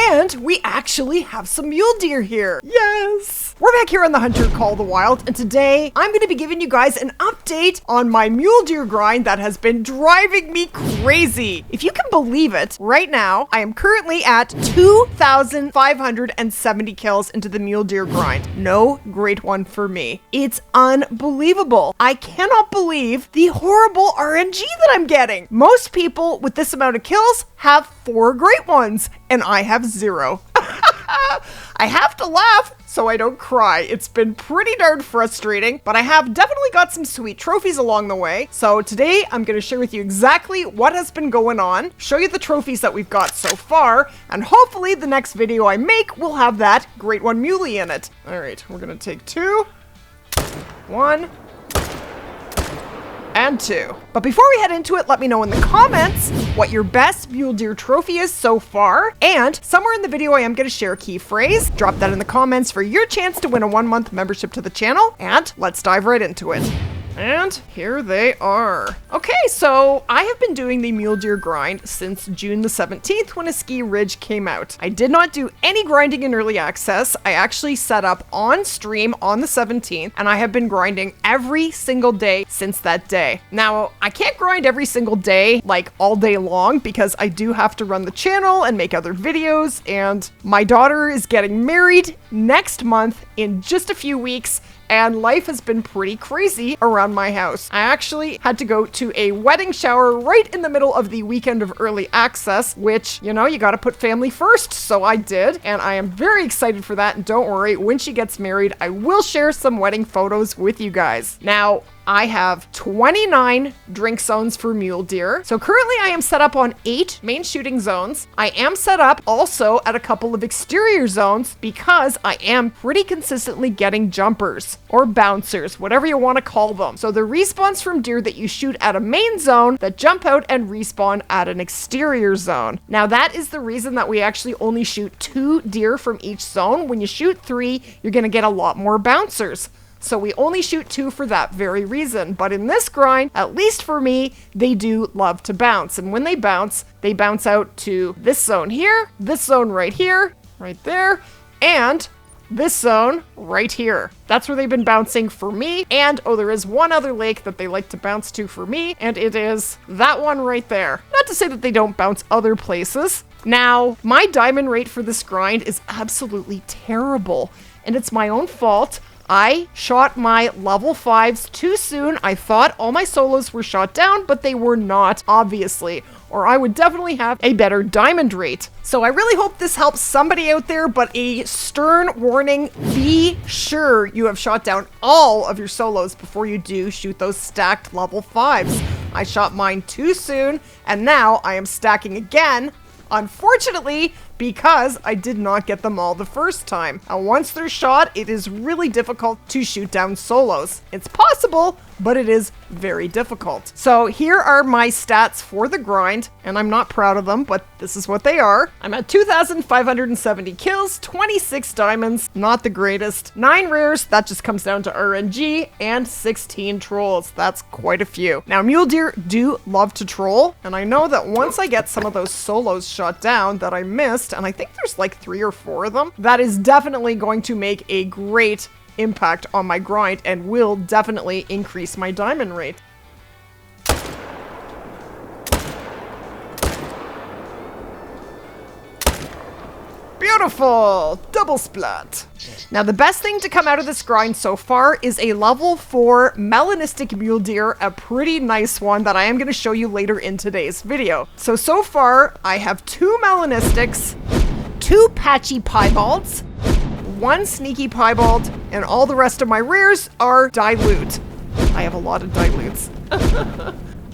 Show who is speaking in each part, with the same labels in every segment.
Speaker 1: And we actually have some mule deer here. Yes! We're back here on the Hunter Call of the Wild, and today I'm going to be giving you guys an update on my mule deer grind that has been driving me crazy. If you can believe it, right now I am currently at 2,570 kills into the mule deer grind. No great one for me. It's unbelievable. I cannot believe the horrible RNG that I'm getting. Most people with this amount of kills have 4 great ones, and I have 0. I have to laugh so I don't cry. It's been pretty darn frustrating, but I have definitely got some sweet trophies along the way. So today I'm going to share with you exactly what has been going on, show you the trophies that we've got so far, and hopefully the next video I make will have that great one muley in it. All right, we're going to take 2, 1, and 2. But before we head into it, let me know in the comments what your best mule deer trophy is so far. And somewhere in the video, I am going to share a key phrase. Drop that in the comments for your chance to win a 1-month membership to the channel. And let's dive right into it. And here they are. Okay, so I have been doing the mule deer grind since June the 17th when a ski ridge came out. I did not do any grinding in early access. I actually set up on stream on the 17th, and I have been grinding every single day since that day. Now, I can't grind every single day, like all day long, because I do have to run the channel and make other videos, and my daughter is getting married next month in just a few weeks, and life has been pretty crazy around my house. I actually had to go to a wedding shower right in the middle of the weekend of early access, which, you know, you gotta put family first, so I did, and I am very excited for that, and don't worry, when she gets married, I will share some wedding photos with you guys. Now, I have 29 drink zones for mule deer. So currently I am set up on 8 main shooting zones. I am set up also at a couple of exterior zones because I am pretty consistently getting jumpers or bouncers, whatever you want to call them. So the respawns from deer that you shoot at a main zone that jump out and respawn at an exterior zone. Now that is the reason that we actually only shoot 2 deer from each zone. When you shoot 3, you're going to get a lot more bouncers. So we only shoot 2 for that very reason. But in this grind, at least for me, they do love to bounce. And when they bounce out to this zone here, this zone right here, right there, and this zone right here. That's where they've been bouncing for me. And, oh, there is one other lake that they like to bounce to for me, and it is that one right there. Not to say that they don't bounce other places. Now, my diamond rate for this grind is absolutely terrible, and it's my own fault. I shot my level 5s too soon. I thought all my solos were shot down, but they were not, obviously, or I would definitely have a better diamond rate. So I really hope this helps somebody out there, but a stern warning, be sure you have shot down all of your solos before you do shoot those stacked level 5s. I shot mine too soon, and now I am stacking again, unfortunately, because I did not get them all the first time. Now, once they're shot, it is really difficult to shoot down solos. It's possible, but it is very difficult. So here are my stats for the grind, and I'm not proud of them, but this is what they are. I'm at 2,570 kills, 26 diamonds, not the greatest, 9 rares, that just comes down to RNG, and 16 trolls. That's quite a few. Now, mule deer do love to troll, and I know that once I get some of those solos shot down that I missed, and I think there's like 3 or 4 of them, that is definitely going to make a great impact on my grind and will definitely increase my diamond rate. Beautiful! Double splat! Now the best thing to come out of this grind so far is a level 4 melanistic mule deer, a pretty nice one that I am going to show you later in today's video. So far I have 2 melanistics, 2 patchy piebalds, 1 sneaky piebald, and all the rest of my rares are dilute. I have a lot of dilutes.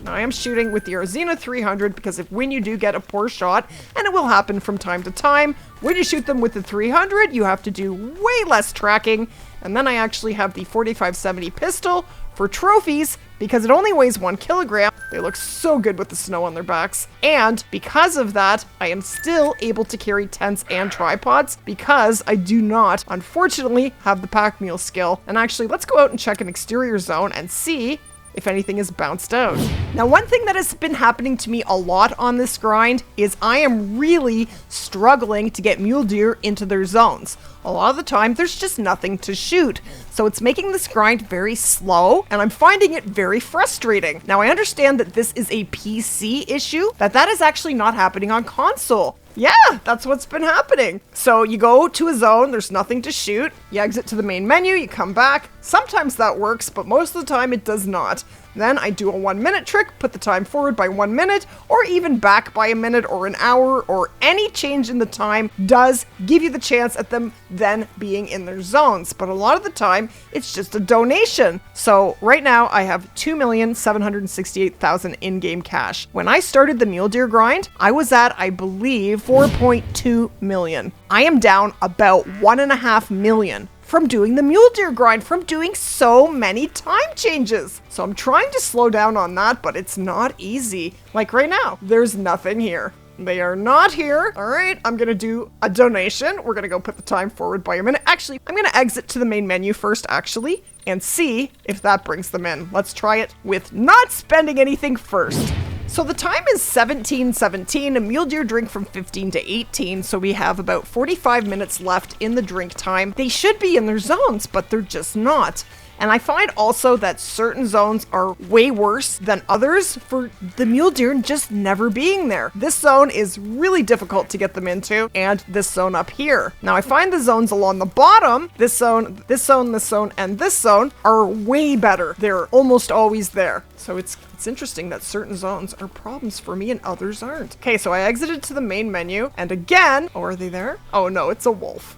Speaker 1: Now I am shooting with the Arzina 300 because when you do get a poor shot, and it will happen from time to time, when you shoot them with the 300, you have to do way less tracking. And then I actually have the 4570 pistol for trophies because it only weighs 1 kilogram. They look so good with the snow on their backs. And because of that, I am still able to carry tents and tripods because I do not, unfortunately, have the pack mule skill. And actually, let's go out and check an exterior zone and see if anything is bounced out. Now, one thing that has been happening to me a lot on this grind is I am really struggling to get mule deer into their zones. A lot of the time, there's just nothing to shoot. So it's making this grind very slow, and I'm finding it very frustrating. Now, I understand that this is a PC issue, that is actually not happening on console. Yeah, that's what's been happening. So you go to a zone, there's nothing to shoot, you exit to the main menu, you come back. Sometimes that works, but most of the time it does not. Then I do a 1 minute trick, put the time forward by 1 minute, or even back by a minute or an hour, or any change in the time does give you the chance at them then being in their zones. But a lot of the time, it's just a donation. So right now I have 2,768,000 in-game cash. When I started the mule deer grind, I was at, I believe, 4.2 million. I am down about 1.5 million. From doing the mule deer grind, from doing so many time changes. So I'm trying to slow down on that, but it's not easy. Like right now, there's nothing here. They are not here. All right, I'm gonna do a donation. We're gonna go put the time forward by a minute. Actually, I'm gonna exit to the main menu first, actually, and see if that brings them in. Let's try it with not spending anything first. So the time is 17:17, a mule deer drink from 15 to 18, so we have about 45 minutes left in the drink time. They should be in their zones, but they're just not. And I find also that certain zones are way worse than others for the mule deer just never being there. This zone is really difficult to get them into, and this zone up here. Now I find the zones along the bottom, this zone, this zone, this zone, and this zone are way better. They're almost always there. So it's interesting that certain zones are problems for me and others aren't. Okay, so I exited to the main menu, and again, oh, are they there? Oh no, it's a wolf.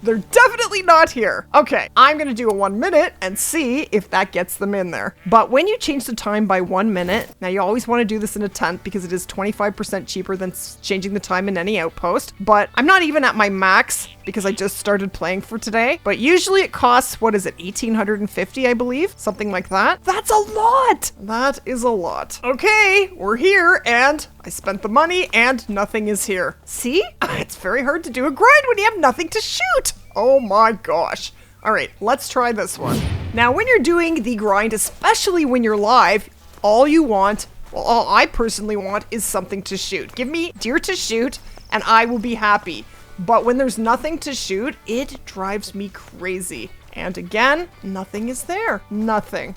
Speaker 1: They're definitely not here. Okay, I'm gonna do a 1 minute and see if that gets them in there. But when you change the time by 1 minute, now you always want to do this in a tent because it is 25% cheaper than changing the time in any outpost. But I'm not even at my max because I just started playing for today. But usually it costs, what is it, 1,850, I believe? Something like that. That's a lot! That is a lot. Okay, we're here, and I spent the money, and nothing is here. See? It's very hard to do a grind when you have nothing to shoot. Oh my gosh. All right, let's try this one. Now, when you're doing the grind, especially when you're live, all you want, well, all I personally want is something to shoot. Give me deer to shoot, and I will be happy. But when there's nothing to shoot, it drives me crazy. And again, nothing is there. Nothing.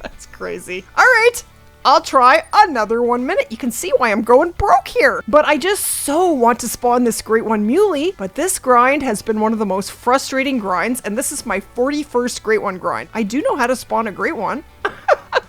Speaker 1: That's crazy. All right. I'll try another 1 minute. You can see why I'm going broke here. But I just so want to spawn this great one muley. But this grind has been one of the most frustrating grinds. And this is my 41st great one grind. I do know how to spawn a great one.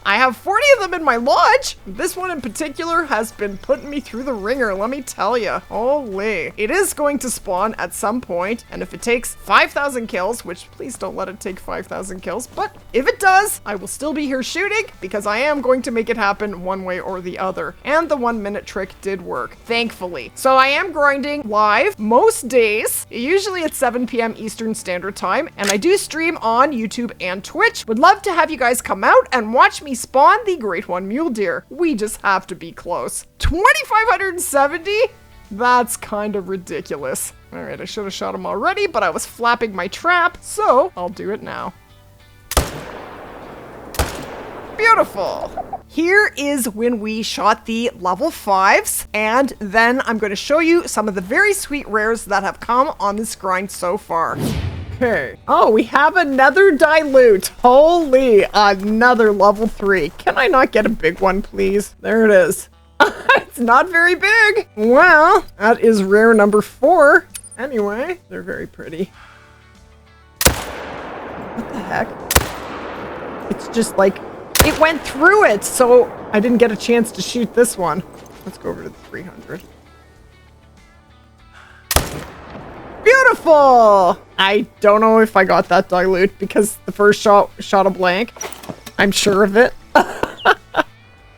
Speaker 1: I have 40 of them in my lodge. This one in particular has been putting me through the ringer, let me tell you. Holy. It is going to spawn at some point, and if it takes 5,000 kills, which please don't let it take 5,000 kills, but if it does, I will still be here shooting because I am going to make it happen one way or the other. And the 1 minute trick did work, thankfully. So I am grinding live most days, usually at 7 p.m. Eastern Standard Time, and I do stream on YouTube and Twitch. Would love to have you guys come out and watch me spawn the great one mule deer. We just have to be close. 2,570? That's kind of ridiculous. All right, I should have shot him already, but I was flapping my trap, so I'll do it now. Beautiful. Here is when we shot the level 5s, and then I'm going to show you some of the very sweet rares that have come on this grind so far. Okay. Oh, we have another dilute. Holy, another level 3. Can I not get a big one, please? There it is. It's not very big. Well, that is rare number 4. Anyway, they're very pretty. What the heck? It's just like, it went through it, so I didn't get a chance to shoot this one. Let's go over to the 300. Beautiful! I don't know if I got that dilute because the first shot a blank. I'm sure of it.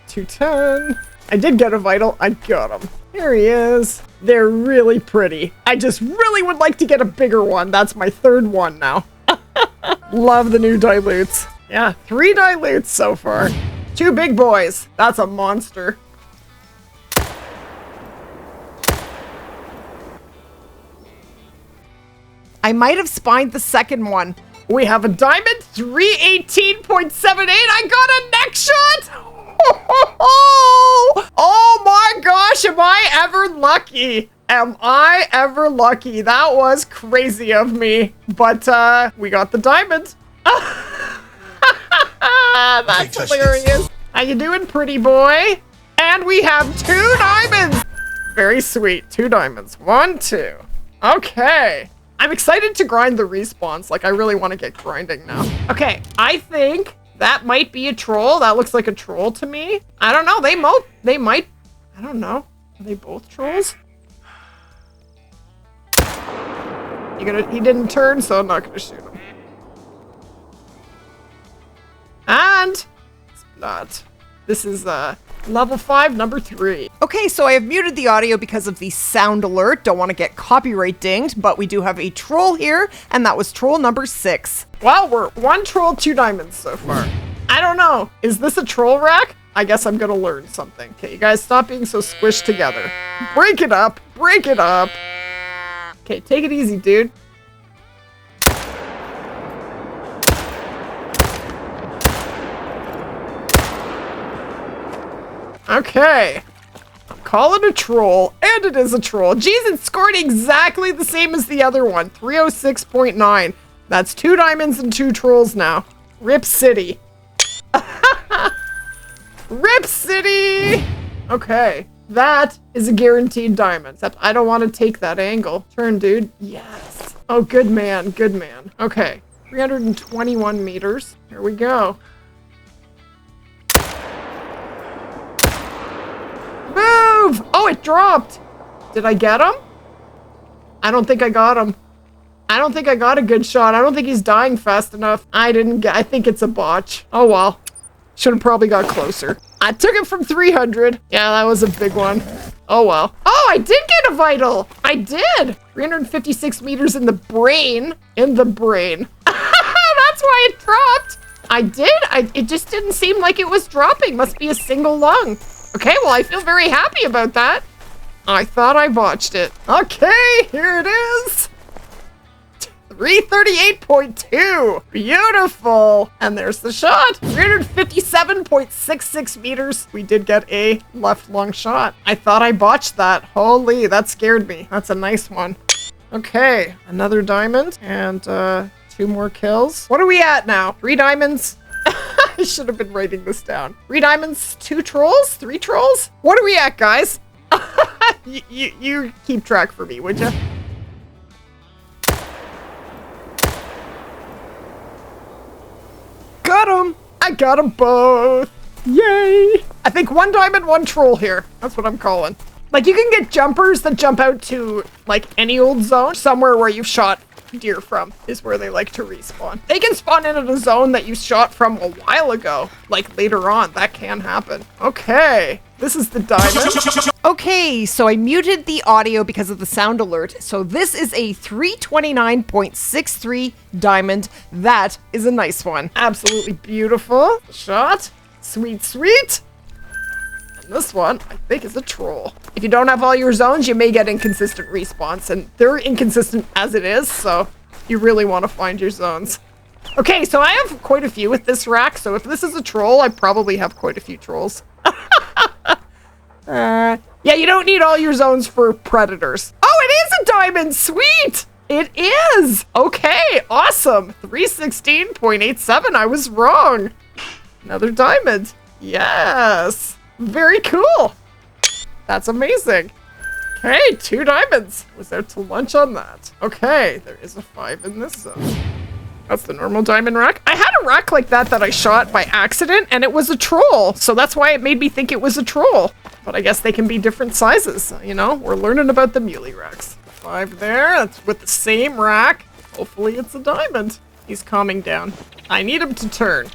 Speaker 1: 210. I did get a vital. I got him. Here he is. They're really pretty. I just really would like to get a bigger one. That's my 3rd one now. Love the new dilutes. Yeah, 3 dilutes so far. 2 big boys. That's a monster. I might have spined the second one. We have a diamond, 318.78. I got a neck shot. Oh my gosh, am I ever lucky? Am I ever lucky? That was crazy of me. But we got the diamond. That's hilarious. How you doing, pretty boy? And we have 2 diamonds. Very sweet. 2 diamonds. 1, 2. Okay. I'm excited to grind the respawns. Like, I really want to get grinding now. Okay, I think that might be a troll. That looks like a troll to me. I don't know. They might. I don't know. Are they both trolls? He didn't turn, so I'm not gonna shoot him. And Splat. This is level 5, number 3. Okay, so I have muted the audio because of the sound alert. Don't want to get copyright dinged, but we do have a troll here, and that was troll number 6. Well, we're 1 troll, 2 diamonds so far. I don't know. Is this a troll rack? I guess I'm gonna learn something. Okay, you guys stop being so squished together. Break it up. Break it up. Okay, take it easy, dude. Okay. Call it a troll, and it is a troll. Jeez, it scored exactly the same as the other one. 306.9. That's 2 diamonds and 2 trolls now. Rip City. Rip City! Okay. That is a guaranteed diamond. Except I don't want to take that angle. Turn, dude. Yes. Oh, good man. Good man. Okay. 321 meters. Here we go. Move! Oh, it dropped. Did I get him? I don't think I got him. I don't think I got a good shot. I don't think he's dying fast enough. I think it's a botch. Oh, well. Should have probably got closer. I took it from 300. Yeah, that was a big one. Oh, well. Oh, I did get a vital. I did. 356 meters in the brain. In the brain. That's why it dropped. I did. It just didn't seem like it was dropping. Must be a single lung. Okay, well, I feel very happy about that. I thought I botched it. Okay, here it is. 338.2. Beautiful. And there's the shot. 357.66 meters. We did get a left lung shot. I thought I botched that. Holy, that scared me. That's a nice one. Okay, another diamond and 2 more kills. What are we at now? 3 diamonds. I should have been writing this down. 3 diamonds, 2 trolls, 3 trolls. What are we at, guys? You keep track for me, would you? Got him! I got them both! Yay! I think 1 diamond, 1 troll here. That's what I'm calling. Like, you can get jumpers that jump out to, like, any old zone. Somewhere where you've shot deer from is where they like to respawn. They can spawn in at a zone that you shot from a while ago. Like, later on. That can happen. Okay. This is the diamond. Okay, so I muted the audio because of the sound alert. So this is a 329.63 diamond. That is a nice one. Absolutely beautiful. Shot. Sweet, sweet. And this one, I think, is a troll. If you don't have all your zones, you may get inconsistent respawns. And they're inconsistent as it is, so you really want to find your zones. Okay, so I have quite a few with this rack. So if this is a troll, I probably have quite a few trolls. Yeah, you don't need all your zones for predators. Oh, it is a diamond! Sweet! It is! Okay, awesome. 316.87, I was wrong. Another diamond. Yes! Very cool. That's amazing. Okay, 2 diamonds. Was out to lunch on that. Okay, there is a 5 in this zone. That's the normal diamond rack. I had a rack like that I shot by accident, and it was a troll. So that's why it made me think it was a troll. But I guess they can be different sizes. You know, we're learning about the Mule racks. 5 there. That's with the same rack. Hopefully it's a diamond. He's calming down. I need him to turn.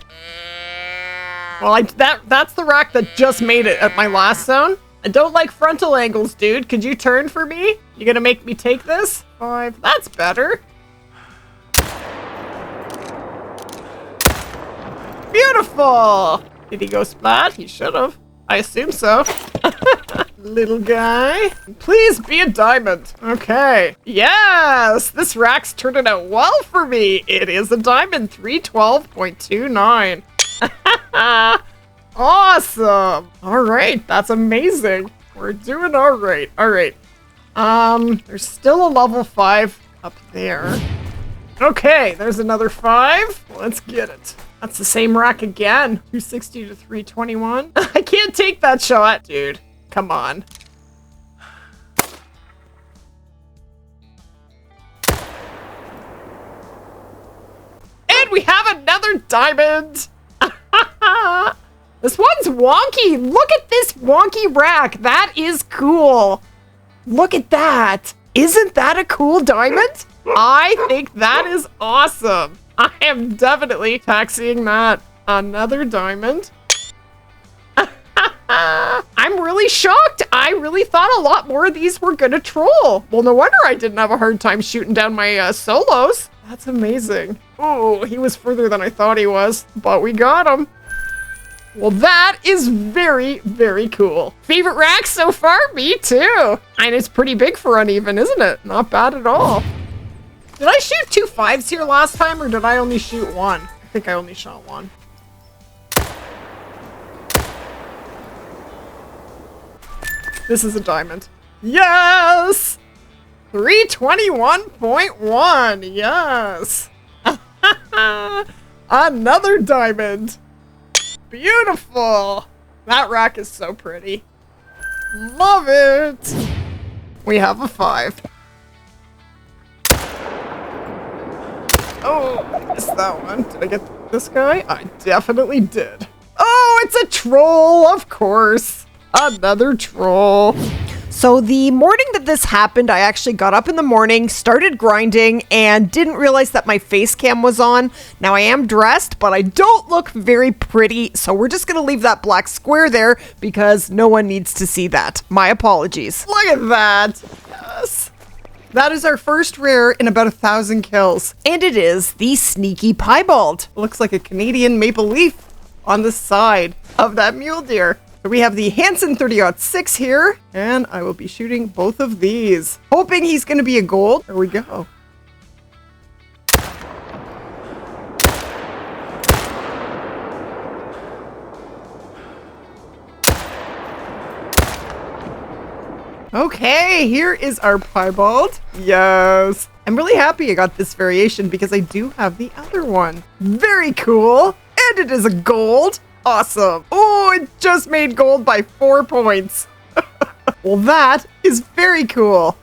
Speaker 1: Well, that's the rack that just made it at my last zone. I don't like frontal angles, dude. Could you turn for me? You gonna make me take this? 5. That's better. Beautiful! Did he go splat? He should have. I assume so. little guy. Please be a diamond. Okay. Yes, this rack's turning out well for me. It is a diamond, 312.29. Awesome. All right, that's amazing. We're doing all right. All right. There's still a level 5 up there. Okay, there's another 5. Let's get it. That's the same rack again. 260 to 321. I can't take that shot, dude. Come on. And we have another diamond. This one's wonky. Look at this wonky rack. That is cool. Look at that. Isn't that a cool diamond? I think that is awesome. I am definitely taxiing that. Another diamond. I'm really shocked. I really thought a lot more of these were gonna troll. Well, no wonder I didn't have a hard time shooting down my solos. That's amazing. Oh, he was further than I thought he was, but we got him. Well, that is very, very cool. Favorite rack so far? Me too. And it's pretty big for uneven, isn't it? Not bad at all. Did I shoot 2 5s here last time, or did I only shoot 1? I think I only shot 1. This is a diamond. Yes! 321.1. Yes! Another diamond. Beautiful. That rack is so pretty. Love it. We have a 5. Oh, I missed that one. Did I get this guy? I definitely did. Oh, it's a troll, of course. Another troll. So the morning that this happened, I actually got up in the morning, started grinding, and didn't realize that my face cam was on. Now I am dressed, but I don't look very pretty, so we're just gonna leave that black square there because no one needs to see that. My apologies. Look at that. Yes. That is our first rare in about 1,000 kills. And it is the Sneaky Piebald. Looks like a Canadian maple leaf on the side of that mule deer. So we have the Hansen 30-06 here, and I will be shooting both of these. Hoping he's gonna be a gold. There we go. Okay, here is our piebald. Yes. I'm really happy I got this variation because I do have the other one. Very cool. And it is a gold. Awesome. Oh, it just made gold by 4 points. Well, that is very cool.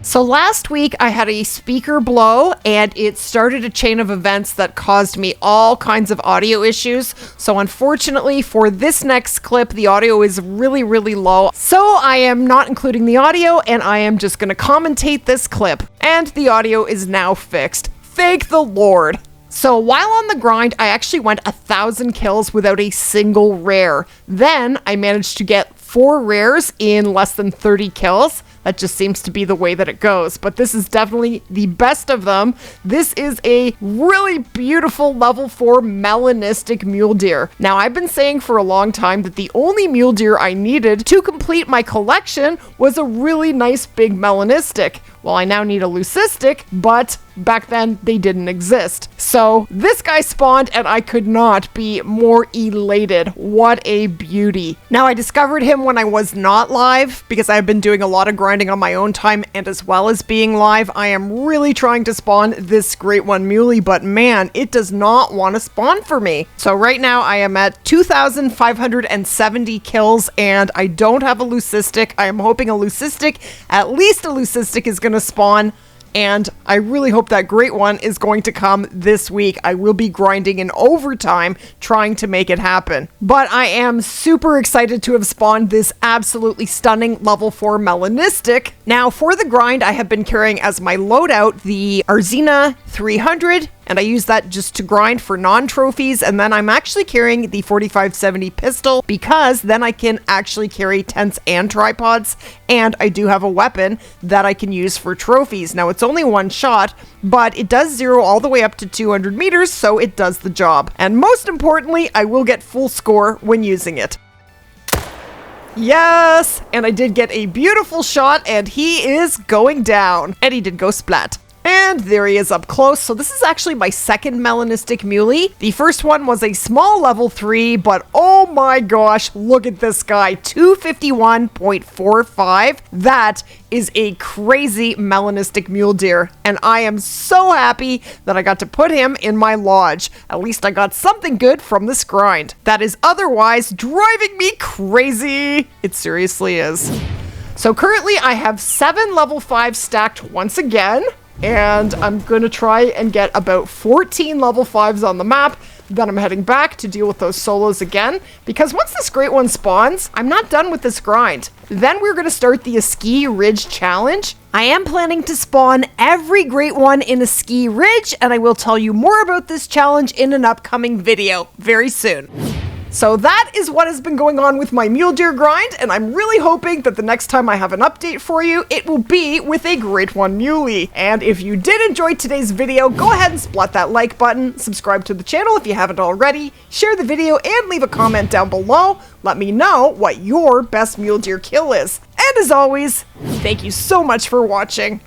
Speaker 1: So last week I had a speaker blow and it started a chain of events that caused me all kinds of audio issues. So unfortunately for this next clip, the audio is really, really low. So I am not including the audio and I am just going to commentate this clip. And the audio is now fixed. Thank the Lord. So while on the grind, I actually went 1,000 kills without a single rare. Then I managed to get 4 rares in less than 30 kills. That just seems to be the way that it goes. But this is definitely the best of them. This is a really beautiful level 4 melanistic mule deer. Now, I've been saying for a long time that the only mule deer I needed to complete my collection was a really nice big melanistic. Well, I now need a leucistic, but back then they didn't exist. So this guy spawned and I could not be more elated. What a beauty. Now, I discovered him when I was not live because I've been doing a lot of grinding on my own time, and as well as being live, I am really trying to spawn this great one muley, but man, it does not want to spawn for me. So right now I am at 2,570 kills and I don't have a leucistic. I am hoping a leucistic, at least a leucistic, is going to spawn, and I really hope that great one is going to come this week. I will be grinding in overtime trying to make it happen. But I am super excited to have spawned this absolutely stunning level 4 melanistic. Now for the grind, I have been carrying as my loadout the Arzina 300, and I use that just to grind for non-trophies, and then I'm actually carrying the 4570 pistol because then I can actually carry tents and tripods, and I do have a weapon that I can use for trophies. Now it's only one shot, but it does zero all the way up to 200 meters, so it does the job. And most importantly, I will get full score when using it. Yes! And I did get a beautiful shot, and he is going down. And he did go splat. And there he is up close. So this is actually my second melanistic muley. The first one was a small level 3, but oh my gosh, look at this guy, 251.45. That is a crazy melanistic mule deer, and I am so happy that I got to put him in my lodge. At least I got something good from this grind. That is otherwise driving me crazy. It seriously is. So currently I have 7 level 5 stacked once again. And I'm going to try and get about 14 level 5s on the map. Then I'm heading back to deal with those solos again. Because once this great one spawns, I'm not done with this grind. Then we're going to start the Ski Ridge Challenge. I am planning to spawn every great one in a ski ridge, and I will tell you more about this challenge in an upcoming video very soon. So that is what has been going on with my mule deer grind, and I'm really hoping that the next time I have an update for you, it will be with a great one muley. And if you did enjoy today's video, go ahead and splat that like button, subscribe to the channel if you haven't already, share the video, and leave a comment down below. Let me know what your best mule deer kill is. And as always, thank you so much for watching.